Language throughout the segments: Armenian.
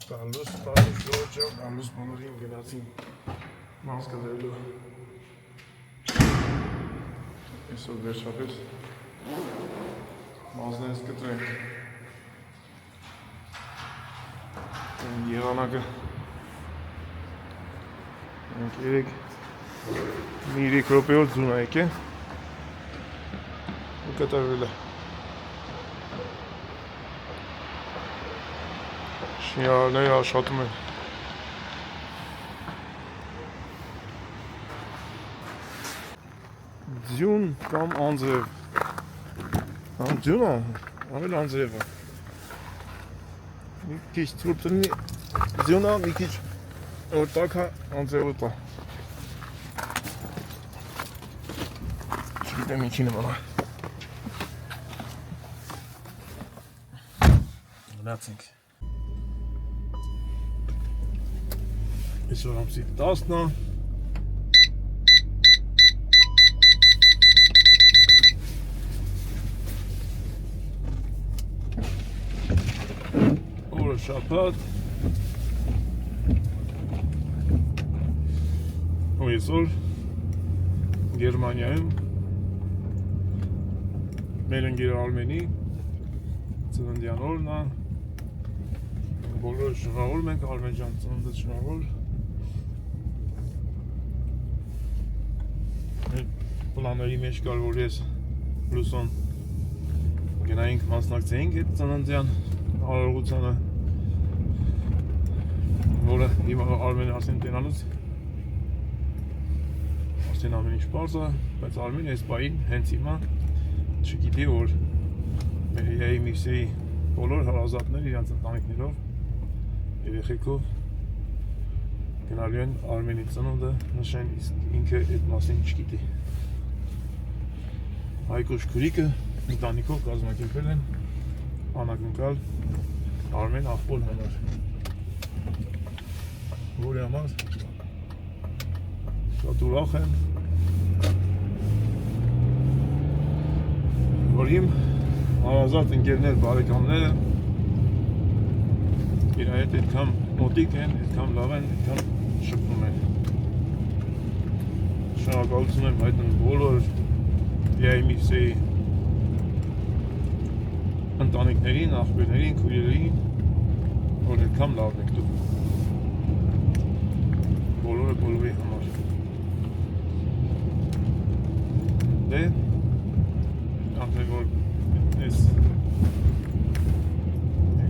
Տալուս շորջը, տալուս բոլորին գնացին մաս կդրելու այսօր վերջապես մազներս կտրենք եղանակը մենք երեք մի 3 րոպեով ձուն ա եկե ու կտրվել է շինարարները աշխատում են ձյուն կամ անձրև ձյունը ավել անձրև է մի քիչ ցուրտ լինի ձյունը մի քիչ որ տաք է անձրևը տա չգիտեմ ինչի նման է գնացինք Այսօր ամսի 10-ն է օրը շաբաթ ու այսօր Գերմանիայում մեր ընկեր Արմենի ծննդյան օրն է բոլորը շնորհավորում ենք Արմեն ջան ծնունդը շնորհավոր Պլանների մեջ կար, որ ես լուսոն գնայինք մասնակցեինք այդ ծննդյան արարողությանը, որը հիմա Արմենը արդեն տենալուց արդեն ամեն ինչ պարզ է, բայց Արմենը այս պահին հենց հիմա չգիտի, որ մեր իրայի միսեի բոլոր հարազատներ իրանց ընտանիքներով երեխեքով գնալու են Արմենի ծնունդը նշեն, իսկ ինքը այդ մասին չգիտի Հայկոչ քուրիկը ընտանիքով կազմակերպել են անակնկալ Արմեն աղբոր համար որի համար շատ ուրախ եմ որ իմ հարազատ ընկերներ բարեկամները իր հետ այդքան մոտիկ են, այդքան լավ են, այդքան շփվում են շնորհակալություն եմ հայտնում բոլոր Միսեի ընտանիքներին, աղբերներին, քույրերին, որ այդքան լավն եք դուք բոլորը բոլորի համար դե արդեն որ այս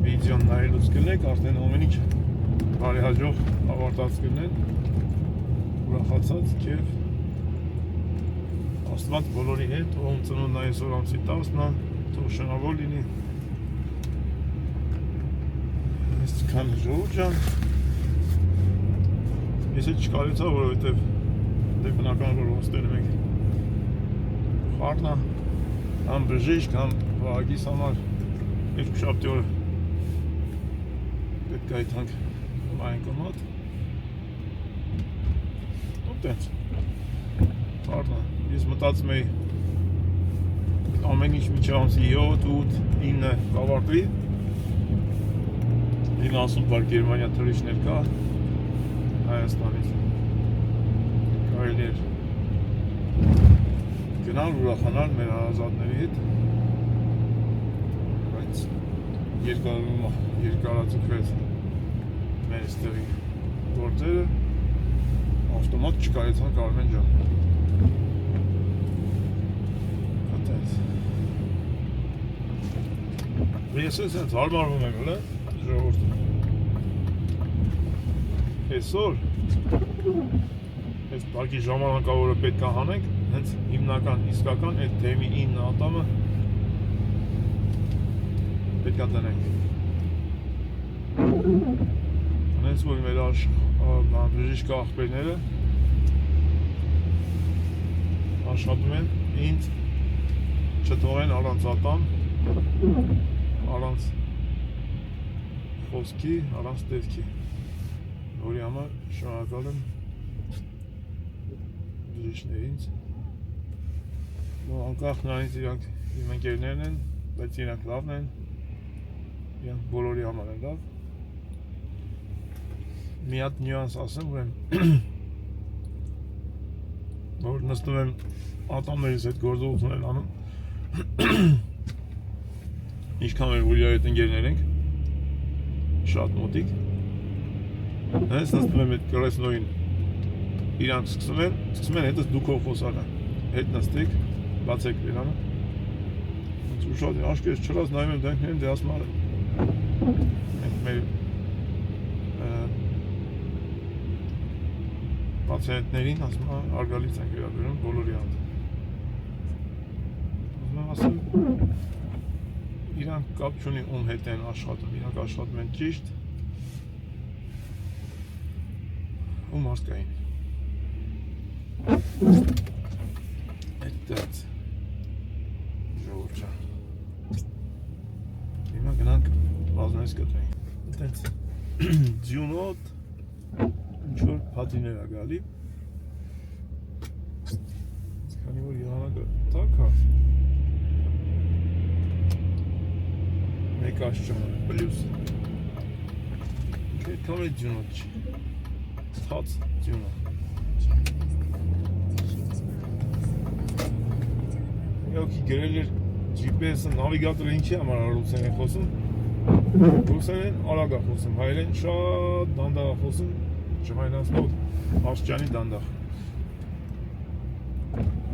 վիդեոն նայելուց կլնեք արդեն ամեն ինչ բարեհաջող ավարտած կլնեն ուրախացած և Աստված բոլորի հետ, ում ծնունդն այսօր ամսի 10-ն է, թող շնորհավոր լինի։ Այսքան ժողովուրդ ջան։ Ես էլ չկարեցա, որովհետև դե բնական որ ոստերում ենք խառն է, համ բժիշկ, համ վահագիս համար երկուշաբթի օրը պետք է այդանք մայնկոմատ։ Ու տենց։ Խառն է։ Ես մտածում էի ամեն ինչ մինչև ամսի 7, 8, 9 կավարտվի Իմ ասում բար Գերմանիա թռիչներ կա Հայաստանից կարելի էր գնալ ուրախանալ մեր հարազատների հետ բայց երկարաձգվեց մեր այստեղի գործերը ավտոմատ չկարեցանք Արմեն ջան Ես ես հենց հարմարվում եմ, հլը, ժողորդում Այսօր Այս պարկի ժամանակավորը պետք է հանենք Հենց հիմնական, իսկական այդ թեմի 9 ատամը պետք է տնենք Հենց որ մեր բժիշկ աղբերները աշխատում են ինձ չթողեն առանց ատամ առանց խոսքի, առանց տեսքի որի համար շնորհակալ եմ բժիշկներից անկախ նրանից իրանք իմ ընկերներն են բայց իրանք լավն են իրանք բոլորի համար են լավ մի հատ նյուանս ասեմ, որ նստում եմ ատամներից հետ գործողություն են անում, ինչքան մեր որ իրար հետ ընկերներ ենք, շատ մոտիկ, հենց նստում եմ այդ կրեսնոյին, իրանք սկսում են հետս դուքով խոսակը, հետ նստեք, բացեք իրանը, ու շատ աշկերս չրած նայում եմ դրանք ներեմ, դե ասում ենք մեր պացիենտներին ասում արգալից ենք վերաբերում բոլորի հատ։ Ուզում եմ ասեմ, իրանք կապ չունի ում հետ են աշխատում, իրանք աշխատում են ճիշտ ու մարդկային։ Այդտեղից ժողովուրդ ջան։ Հիմա գնանք բազմես կտրենք։ Այդտեղից ձյունոտ ինչ-որ պատիներ ա գալի։ Քանի որ եղանակը տաք ա։ Մեկ աշճան պլյուս։ Այդքան էլ ձյունոտ չի։ Թաց ձյունոտ։ Յոքի գրել էր GPS-ը, նավիգատորը ինչի համար ռուսեն է խոսում։ Ռուսեն արագ ա խոսում, հայերեն շատ դանդաղ ա խոսում, չմայնացնող աշճանի դանդաղ։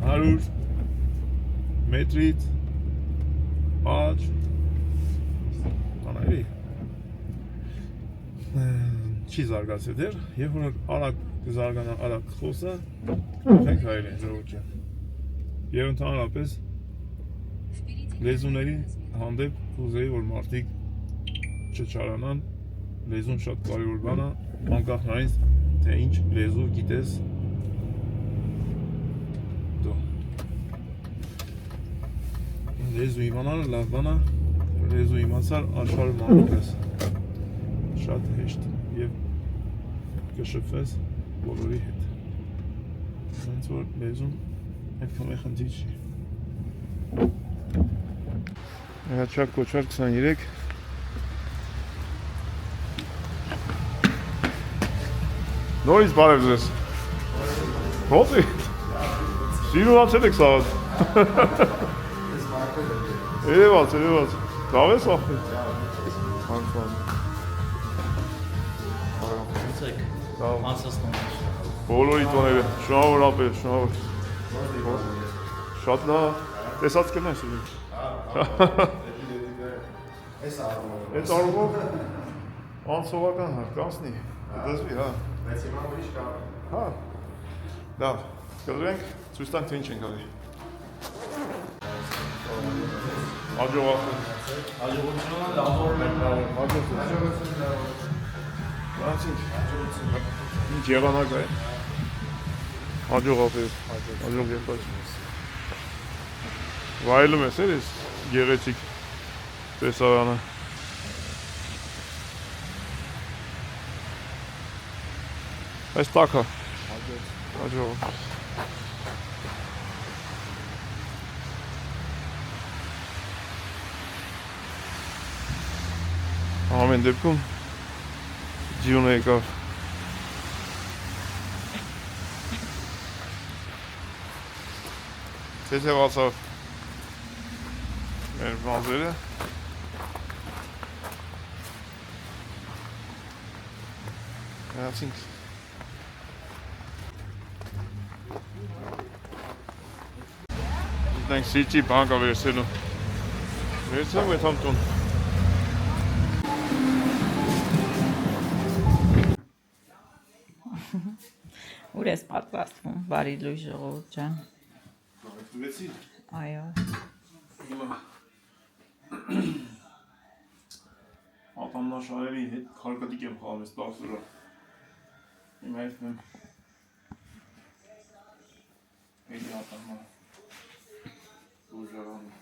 100 մետրից աջ անայրի չի զարգացել դեր, երբ որ արագ կզարգանա արագ խոսը, ենք հայերեն ժողովուրդ ջան։ Եվ ընդհանրապես լեզուների հանդեպ կուզեի, որ մարդիկ չչարանան, լեզուն շատ կարևոր բան է, անկախ նայից, թե ինչ լեզու գիտես դու։ Լեզու իմանալը լավ բան է, լեզու իմացար աշխարհը մանում ես, շատ հեշտ և կշփվես բոլորի հետ։ Հենց որ լեզուն այդքան է խնդիր չի։ Հաճակ կոչար 23 Նորից բարև ձեզ։ Ո՞նց է։ Սիրունացել եք սաղատ։ Երևաց։ Լավ ես ախի։ Անքան։ Ոնց եք։ Անցածնում։ Բոլորի տոները, շնորհավորապես, շնորհավոր։ Շատ լավ։ Տեսած կնես։ Այս առումով անսովական կանցնի։ Դասվի, հա։ Բայց հիմա ուրիշ կա։ Հա։ Լավ, կդրենք, ցույց տանք թե ինչ ենք ալի։ Հաջողություն։ Հաջողությունը լավոր Հաջողություն։ Ինչ եղանակ է։ Հաջողապես։ Հաջող եղած։ Վայելում ես էս գեղեցիկ տեսարանը։ Այս տակ է։ Հաջող։ Ամեն դեպքում ձյունը եկավ։ Թեթևացավ մեր մազերը։ Գնացինք։ Դենք սիճի բանկա վերցելու։ Վերցեմ այդ համտուն։ Ուր ես պատրաստվում, բարի լույս ժողովուրդ ջան։ Պատրաստվեցի։ Այո։ Հիմա ատամնաշարերի հետ քարկատիկ եմ խաղում ես 10 օր։ Հիմա երբ եմ էլի ատամը ուժարանում։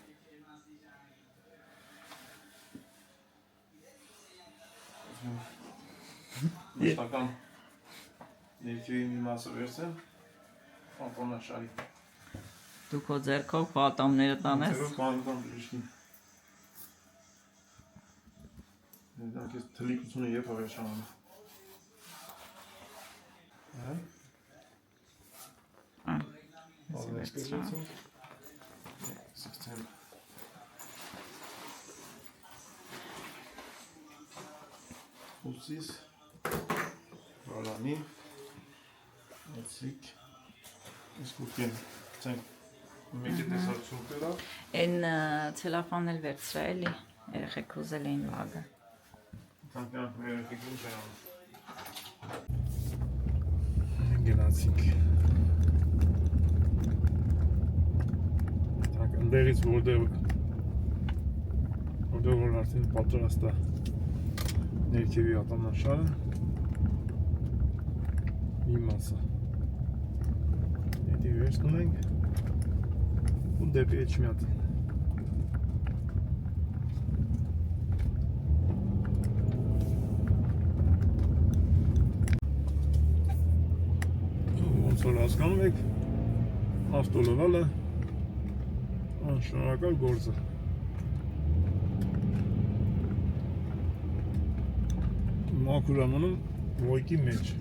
Մշտական ներքևի մի մասը վերցեմ ատամնաշարի։ Դու քո ձեռքով քո ատամները տանես։ Ձեռով բանկան բժիշկին։ Դա քեզ թլիկությունը երբ ավերջանում։ Ուսիս Ռալանի Էցիկ Իսկուկեն Մեկի տեսակ սուրտերա Են ցելոֆանն էլ վերցրա էլի երեխեք ուզել էին վագը Թանկյանք մեր երեխեք ուզ են Գնացինք Թանք ընդեղից որտեղ որ արդեն պատրաստ է ներքևի ատամնաշարը մի մասը Հետի վերցնում ենք ու դեպի Էջմիածին ոնց որ հասկանում եք ավտոլովալը անշնորհակալ գործ է մաքուր ամնում ոյկի մեջ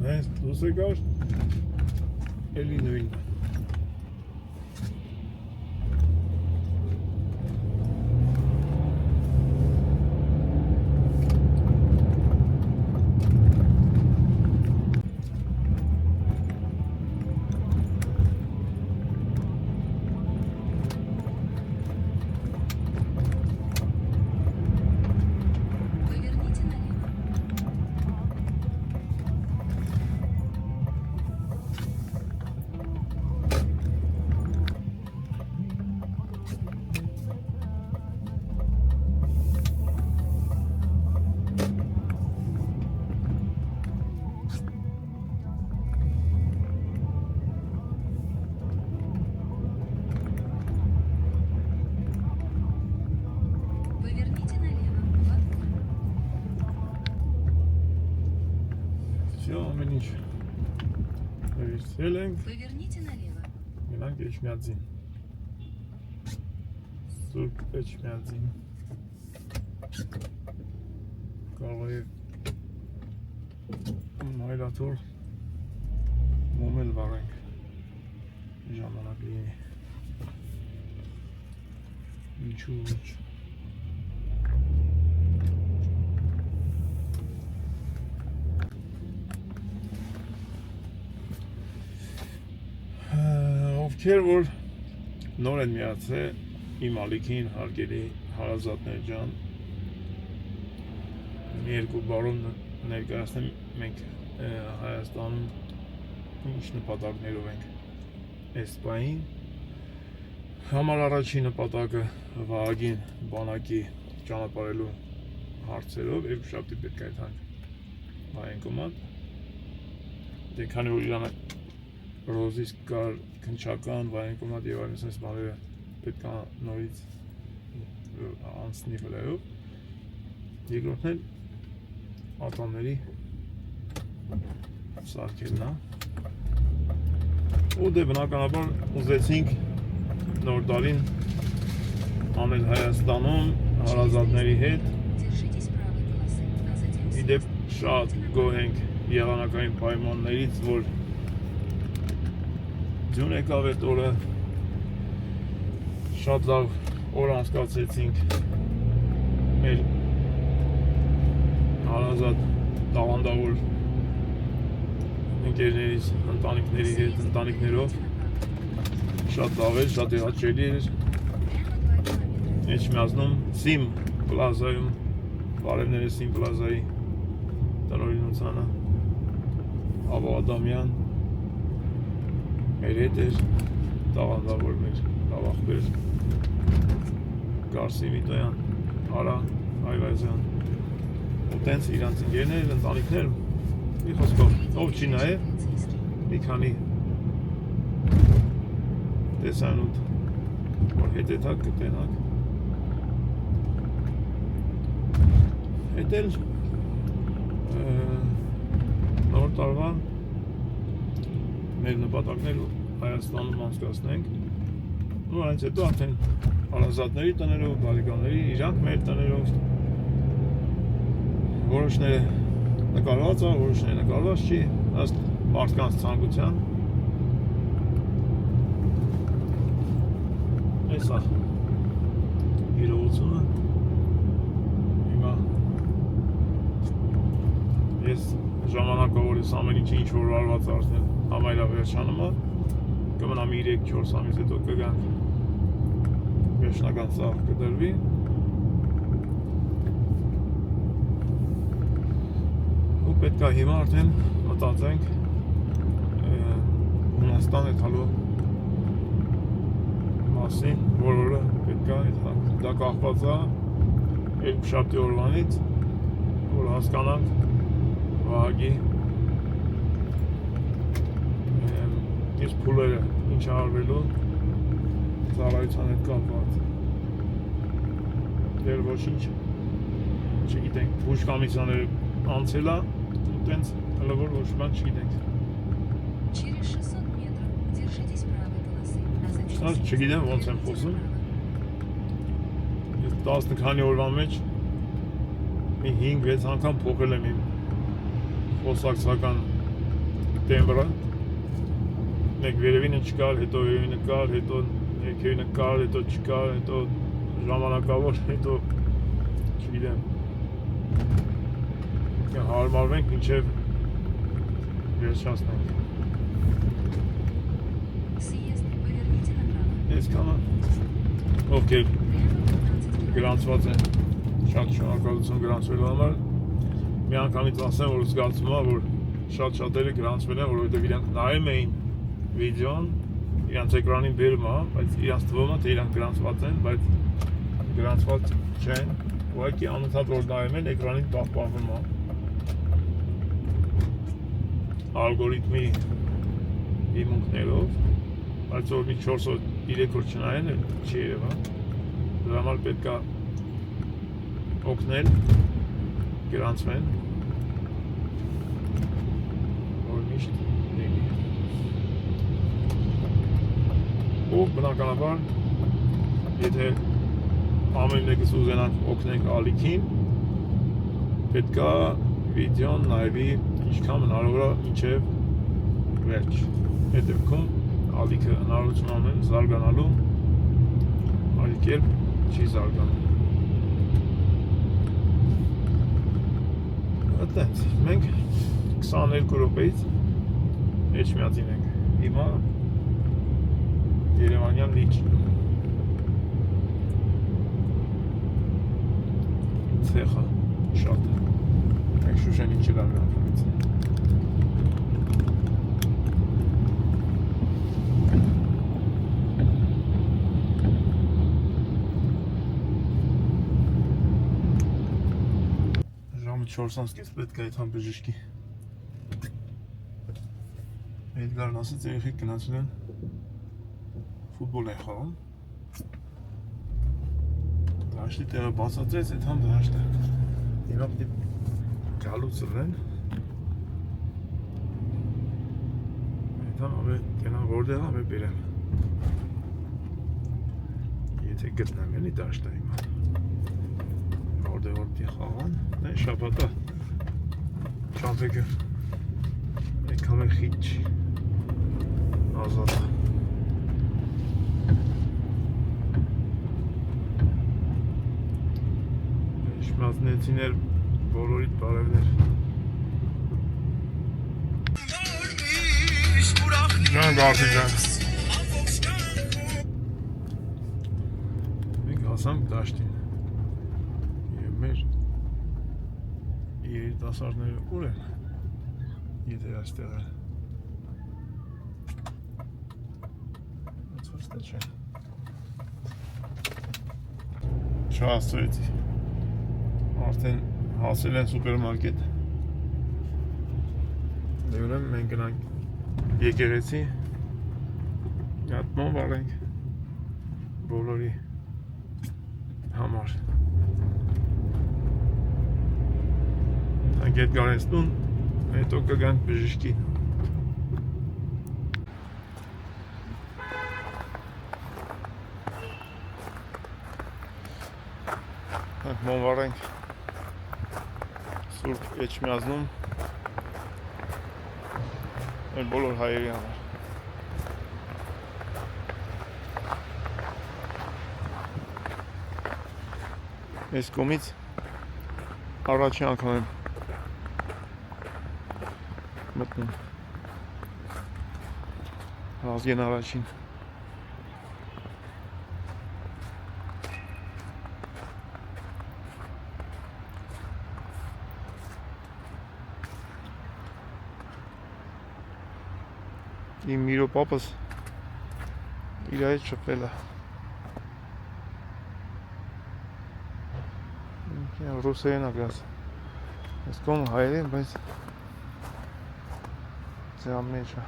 հենց դուս եկար էլի նույնն է Поверните налево. Գնանք Էջմիածին Սուրբ Էջմիածին կարող է հայրաթոր մոմել վարենք ժամանակ լինի ինչու ոչ Ովքեր որ նոր են միացել իմ ալիքին հարգելի հարազատներ ջան մի երկու բառով ներկայացնեմ մենք Հայաստանում ինչ նպատակներով ենք այս պահին համար առաջին նպատակը Վահագին բանակի ճանապարհելու հարցերով երկուշաբթի պետք է այդանք վայենկոմատ դե քանի որ Իրանը Ռոզիս կար քնչական վայենկոմատ եւ այլն sense բաները պետք է նորից անցնի վրայով երկրորդն էլ ատամների սարքելն է ու դե բնականաբար ուզեցինք նոր տարին անել Հայաստանում հարազատների հետ իդեպ շատ գոհ ենք եղանակային պայմաններից որ Ձյուն եկավ այդ օրը շատ լավ օր անցկացրեցինք մեր հարազատ տաղանդավոր ընկերներից, ընտանիքների հետ, ընտանիքներով շատ լավ էր, շատ հաճելի էր Էջմիածնում Սիմ պլազայում բարևները Սիմ պլազայի տնօրինությանը Աբո Ադամյան մեր հետ էր տաղանդավոր մեր լավախբեր Գարսի Միտոյան, Արա Այվազյան ու տենց իրանց ընկերներ, ընտանիքներ մի խոսքով, ով չի նայ մի քանի տեսանոթ որ հետեթակ կտենակ հետ էլ նոր տարվա մեր նպատակները Հայաստանում անցկացնենք ու այնց հետո արդեն հարազատների տներով, բարեկամների, իրանք մեր տներով որոշները նկարված է, որոշները նկարված չի ըստ մարդկանց ցանկության։ Էսա իրողությունը հիմա ես ժամանակավոր ես ամեն ինչի ինչ որ արված արդեն համայնավերջանումը կմնամ 3-4 ամիս հետո կգանք վերջնական սաղ կդրվի ու պետք է հիմա արդեն մտածենք Հունաստան եթալու մասին, որը պետք է դա կախված է երկուշաբթի օրվանից, որ հասկանանք Վահագի այս փուլերը ինչ արվելու ծառայության հետ կապված դեր ոչինչ չգիտենք բուժ կամիսաները անցել է ու տենց հլավոր ոչ բան չգիտենք Через 600 метров держитесь правой полосы. Ստաս չգիտեմ ոնց եմ խոսում ես 10 քանի օրվա մեջ մի 5-6 անգամ փոխել եմ իմ խոսակցական տեմբրը մեկ վերևինը չկար, հետո վերևինը կար, հետո ներքևինը կար, հետո չկար, հետո ժամանակավոր, հետո չգիտեմ հարմարվենք մինչև վերջացնենք Съезд, поверните направо. Այսքանը ովքեր Прямо 15 километров. գրանցված են շատ շնորհակալություն գրանցվելու համար մի անգամից ասեմ, որ զգացում է, որ շատ-շատերը գրանցվել են, որովհետև իրանք նայում էին վիդեոն, իրանք էկրանին բերում է, բայց իրանք թվում է, թե իրանք գրանցված են, բայց գրանցված չեն, ուղղակի անընդհատ որ նայում են, էկրանին պահպանվում է ալգորիթմի հիմունքներով, բայց որ մի 4 օր 3 օր չնայեն, չի երևա, դրա համար պետք է օգնել գրանցվեն, որ միշտ լինի։ Ու բնականաբար, եթե ամեն մեկս ուզենանք օգնենք ալիքին, պետք է վիդեոն նայվի ինչքան հնարավոր է մինչև վերջ։ Հետևքում ալիքը հնարավորություն ունեն զարգանալու, ալիք երբ չի զարգանում։ Այդտենց, մենք 22 րոպեից էջմիածին ենք, հիմա Երևանյան լիճ ցեխը շատ է, մենք Շուշենին չլավ անգամից ժամը 4-ից պետք է այդհան բժիշկի Էդգարն ասեց երեխեք գնացել են ֆուտբոլ են խաղում դաշտի տեղը բացատրեց այդհան դաշտ է հիմա պիտի գալու ծրեն այդհան ամե կենան որդեղ ամե բերեմ եթե գտնեմ էլի դաշտ է հիմա որդեղ որ պիտի խաղան դա շաբաթա շամպեգը այդքան է խիտ չի ազատ Շմազնեցիներ բոլորիդ բարևներ Ջան գարդի ջան Մենք հասանք դաշտին և մեր երիտասարդները ուր են եթե այստեղ են Ոնց չէ Չհասցրեցի արդեն հասել են սուպերմարկետ դե ուրեմն մենք գնանք եկեղեցի հատ վարենք բոլորի համար Հանք Էդգարենստուն հետո կգանք բժիշկի Հանք վարենք Սուրբ Էջմիածնում Մեր բոլոր հայերի համար։ Այս կողմից առաջին անգամ եմ մտնում ազգեն առաջին իմ Միրո պապս իր հետ շփվել է ռուսերեն ագրած ես կոմ հայերեն, բայց ձեա մեջ է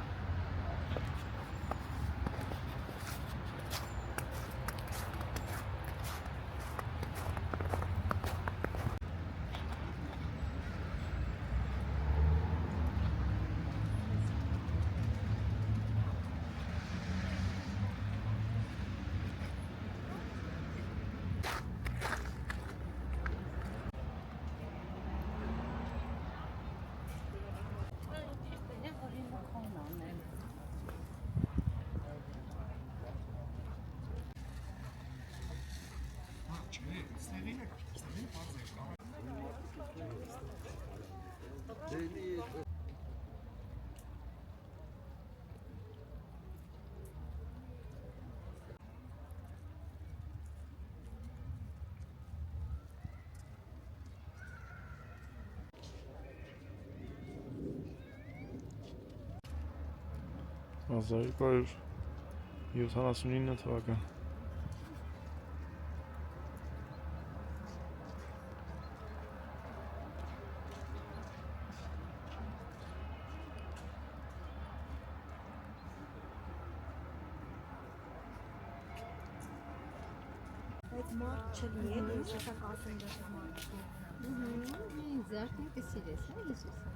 Ազարիկար 79 թվական Այդ մարդ չլի է, ինչ է կասում դա մարդ։ Զարթին կսիրես, հա Հիսուսը։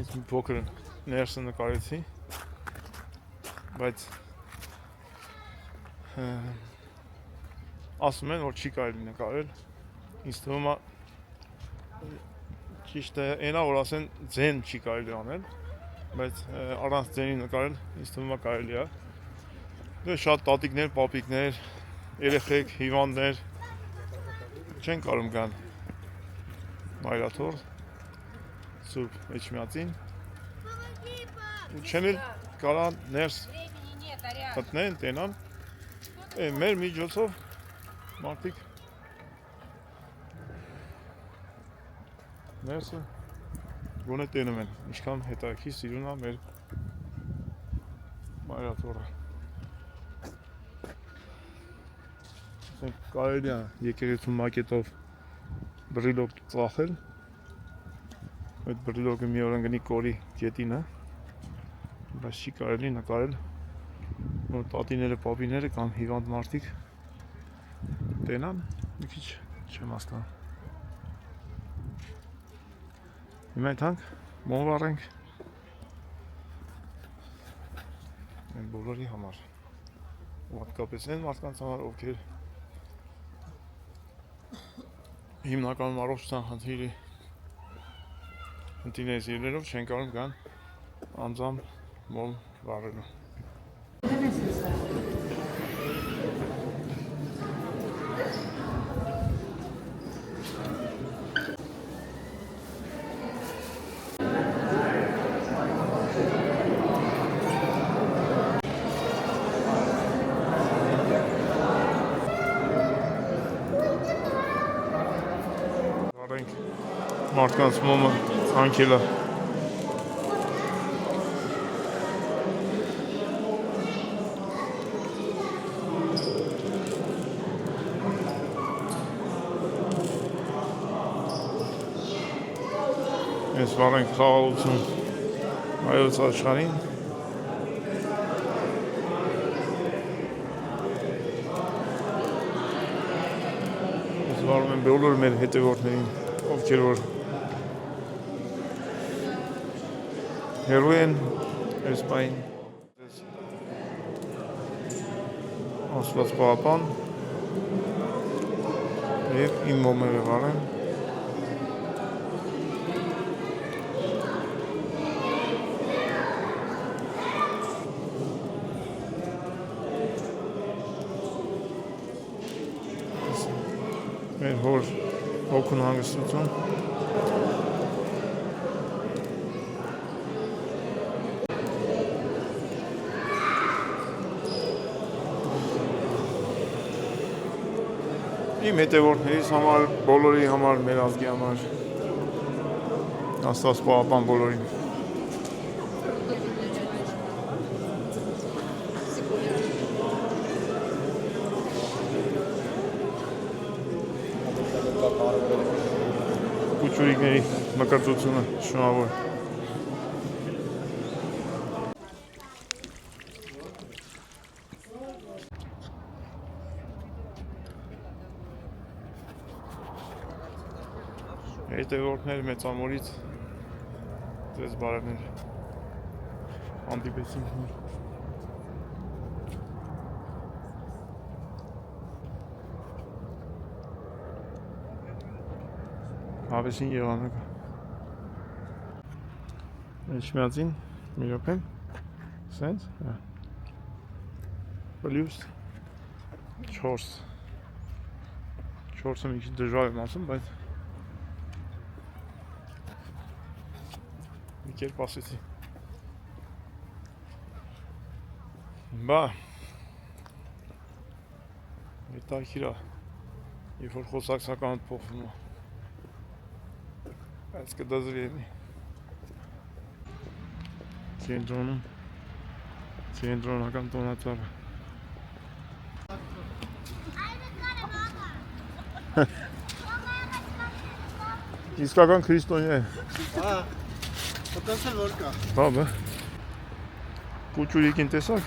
Այս մի փոքր ներսը նկարեցի, բայց ասում են, որ չի կարելի նկարել, ինձ թվում է ճիշտ է, այնա որ ասեն ձեն չի կարելի անել, բայց առանց ձենի նկարել, ինձ թվում է կարելի է, դե շատ տատիկներ, պապիկներ, երեխեք, հիվանդներ չեն կարում գան մայրաթոր Սուրբ Էջմիածին ու չեն էլ կարան ներս գտնեն, տենան մեր միջոցով մարդիկ ներսը գոնե տենում են ինչքան հետաքրքիր սիրուն է մեր մայրաթորը կարելի է եկեղեցու մակետով բրիլոկ ծախել այդ բրիլոկը մի օր ընկնի կորի գետին է, բայց չի կարելի նկարել, որ տատիները, պապիները կամ հիվանդ մարդիկ տենան, մի քիչ չեմ հասկանում։ Հիմա ենք, մոմ վառենք այն բոլորի համար, հատկապես այն մարդկանց համար, ովքեր հիմնականում առողջության խնդիրի Ընտիներս իրներով չեն կարում կան անձամբ մոմ վառելու։ Մարդկանց մոմը անկելա։ Ես վարենք խաղաղություն հայոց աշխարհին։ Ես վարում եմ բոլոր մեր հետևորդներին, ովքեր որ հերոյ են այս պահին։ Աստված պահապան և իմ մոմերը վարեմ։ Մեր հոր հոգուն հանգստություն։ Իմ հետևորդներից համար, բոլորի համար, մեր ազգի համար, Աստված պահապան բոլորին։ Կուչուրիկների մկրտությունը շնորհավոր։ Հետևորդներ մեծամորից ձեզ բարևներ հանդիպեցինք նոր։ Հավեսին եղանակը։ Էջմիածին, մի րոպե, սենց, պլյուս 4, 4-ը մի քիչ դժվար եմ ասում, բայց մի կերպ ասեցի։ Բա, հետաքրքիր է, երբ որ խոսակցականդ փոխվում է։ Բայց կդազրի Կենտրոնական տոնածառը։ Իսկական քրիստոնյա է։ Մտածել որ կա։ Բաբը։ Կուչուրիկին տեսակ։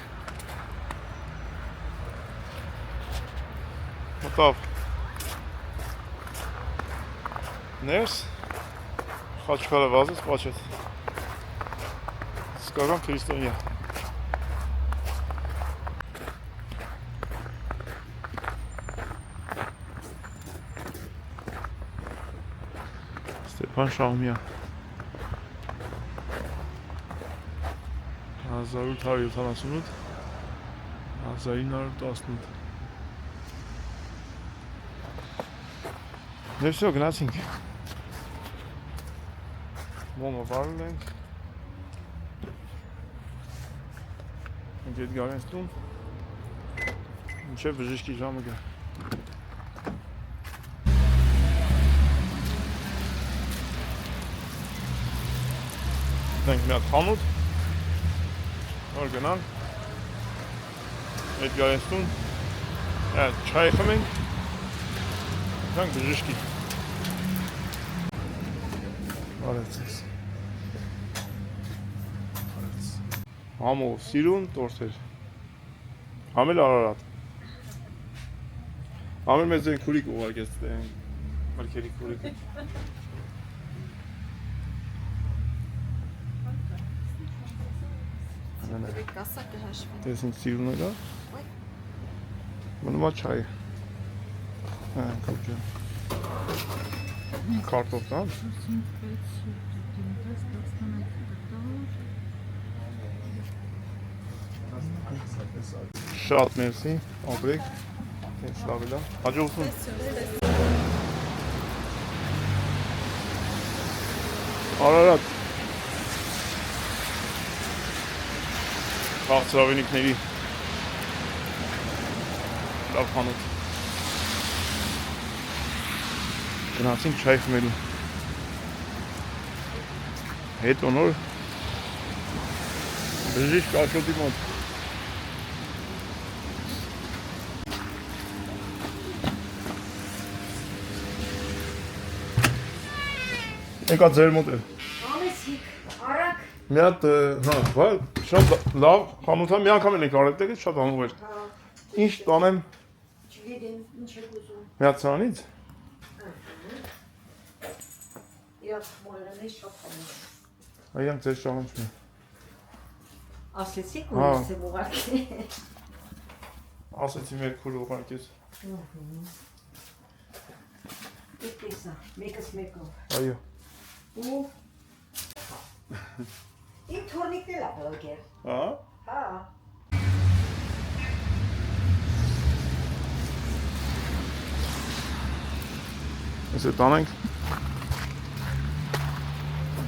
Մտավ։ Ներս։ Խաչքարը վազեց, պաչեց։ Իսկական քրիստոնյա։ Ստեփան Շահումյան 1878 1918 Դե всё, գնացինք։ Մոմը վարել ենք։ Մենք հետ գարենց տուն։ Մինչև բժիշկի ժամը գա։ Մենք մի հատ խանութ, որ գնանք, հետ գարենց տուն, չայ խմենք, գանք բժիշկի։ Արեցես։ Համով սիրուն տորթեր։ Համել Արարատ։ Համել մեզ են քուրիկ ուղարկեց մրգերի քուրիկ։ Կասակը հաշվի։ Տեսինք սիրունը գա։ Մնում է չայ։ Կոպջան։ Կարտոֆտան։ Շատ մերսի, ապրեք, ես լավի լավ, հաջողություն։ Արարատ քաղցրավենիքների լավ խանութ։ Գնացինք չայ խմելու։ Հետո նոր բժիշկ Աշոտի մոտ։ Եկա ձեր մոտ է։ Ամեսիկ, արակ։ Մի հատ, հա, վայ, շատ լավ խանութա մի անգամ էլ եք արել տեղից շատ համով էր։ Ինչ տանեմ Չգիտեմ, ինչ եք ուզում։ մի հատ սրանից։ Իրաց մոլերն է շատ համով։ Այրանք ձեր շաղանջում է։ Ասեցիք Հա։ ու ես եմ ուղարկել։ Ասեցի մեր քուր ուղարկես։ Այդպեսա, մեկս մեկով։ Այո։ Ու իմ թորնիկն էլ է բլոգեր։ Հա։ Հա։ Այս է տանենք։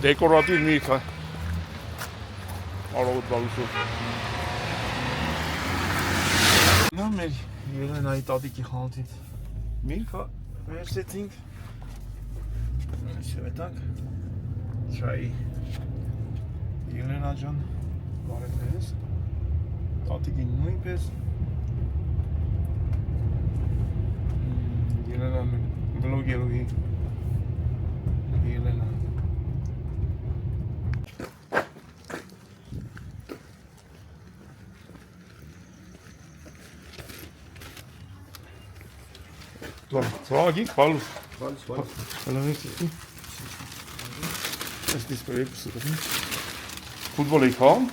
Դեկորատիվ միրգ է։ Արողոտ բալուսով։ Նա մեր Ելենայի տատիկի խանութից միրգ է, վերցեցինք։ Շևետանք։ Չայի։ Ելենա ջան, բարև ձեզ։ Տատիկին նույնպես։ Ելենա բլոգերուհի Ելենա։ Ծաղագիկ, բալուս։ Բալուս։ Հալանիսի։ Այսպես պրեպս ուտում։ Ֆուտբոլ եք համ։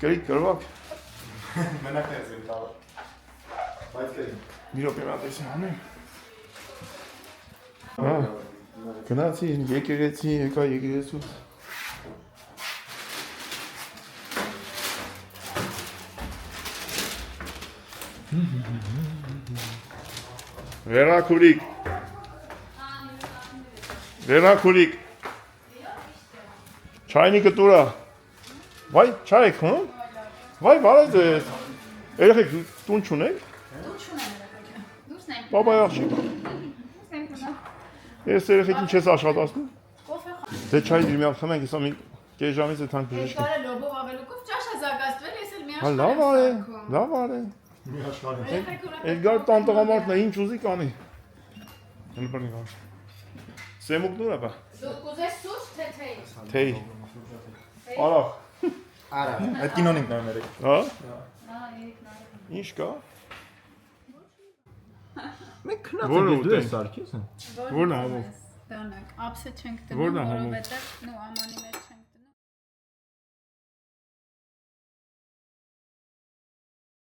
Կրիկ կրվակ։ Մենակ ես եմ տալը։ Բայց կերի։ Մի րոպե մատեսի հանեմ։ Հա։ Գնացի եկեղեցի, եկա եկեղեցուց։ Վերակուրիկ։ Վերակուրիկ։ Չայնիկը տուրա։ Վայ, չայ եք հում։ Վայ, բարև ձեզ։ Երեխեք տուն չունեք։ Բաբա աղջիկ։ Ես երեխեք ինչ ես աշխատացնում։ Դե չայ դիր մի հատ խմենք, հեսա մի կես ժամից է թանք բժիշկի։ Երկարը լոբով ավելուկով ճաշ է զարգացվել, ես էլ մի Հա լավ արե, լավ արե։ Մի աշխարհ։ Էդգար տանտղամարտն է, ինչ ուզի կանի։ Հələ բռնի գար։ Սեմուկն ուր է բա։ Դու կուզես սուրճ թե թեյ։ Թեյ։ Արախ։ Արա, այդ կինոն ենք նայում երեք։ Հա։ Ահա, երեք նայում։ Ինչ կա։ Մենք Որն քնած ենք, դու ուտենք։ ես սարքես։ Որն է համով։ Դանակ, ապսը չենք Որն է դնում, համով։ որովհետև նու ամանի մեջ չենք